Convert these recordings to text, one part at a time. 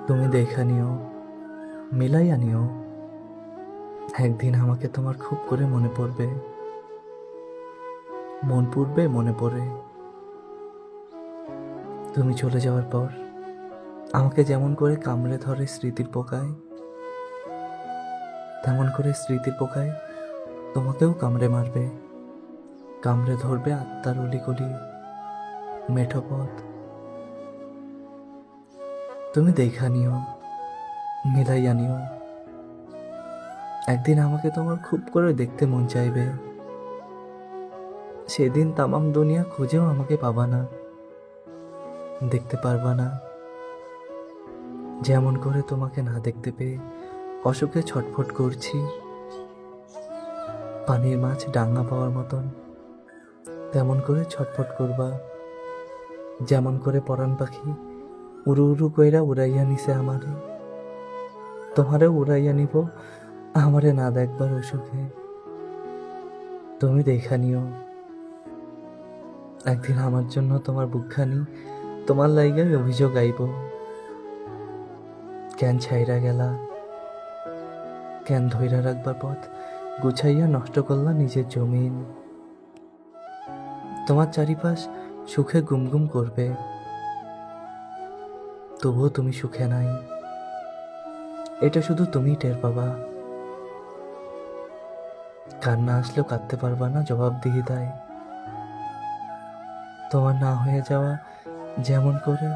তুমি দেখা নিও, মিলাইয়া নিও। একদিন আমাকে তোমার খুব করে মনে পড়বে, মন পড়বে, মনে পড়ে। তুমি চলে যাওয়ার পর আমাকে যেমন করে কামড়ে ধরে স্মৃতির পোকায়, তেমন করে স্মৃতির পোকায় তোমাকেও কামড়ে মারবে, কামড়ে ধরবে আত্মার অলিগলি, মেঠো পথ। তুমি দেখা নিও, মিলাইয়া নিও। একদিন আমাকে তোমার খুব করে দেখতে মন চাইবে, সেদিন তামাম দুনিয়া খুঁজেও আমাকে পাবা না, দেখতে পারবা না। যেমন করে তোমাকে না দেখতে পেয়ে অসুখে ছটফট করছি, পানির মাছ ডাঙা পাওয়ার মতন, তেমন করে ছটফট করবা। যেমন করে পরাণ পাখি উড়ু উড়ু কইরা উড়াইয়া নিছে আমারে, তোমারে উড়াইয়া নিব আমারে না দেখবার অসুখে। তুমি দেখা নিও, একদিন আমার জন্য তোমার বুকখানি তোমার লাইগাই অভিযোগ আইব। কেন ছাইরা গেলা, কেন ধইরা রাখবার পথ গুছাইয়া নষ্ট করলা নিজের জমিন। তোমার চারিপাশ সুখে গুমগুম করবে, তবুও তুমি সুখে নাই, এটা শুধু তুমিই টের পাবা। কান্না আসলেও কাঁদতে পারবা না জবাবদিহিতায়। তোমার না হয়ে যাওয়া যেমন করে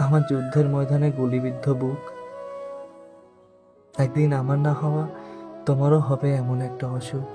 আমার যুদ্ধের ময়দানে গুলিবিদ্ধ বুক, একদিন আমার না হওয়া তোমারও হবে এমন একটা অসুখ।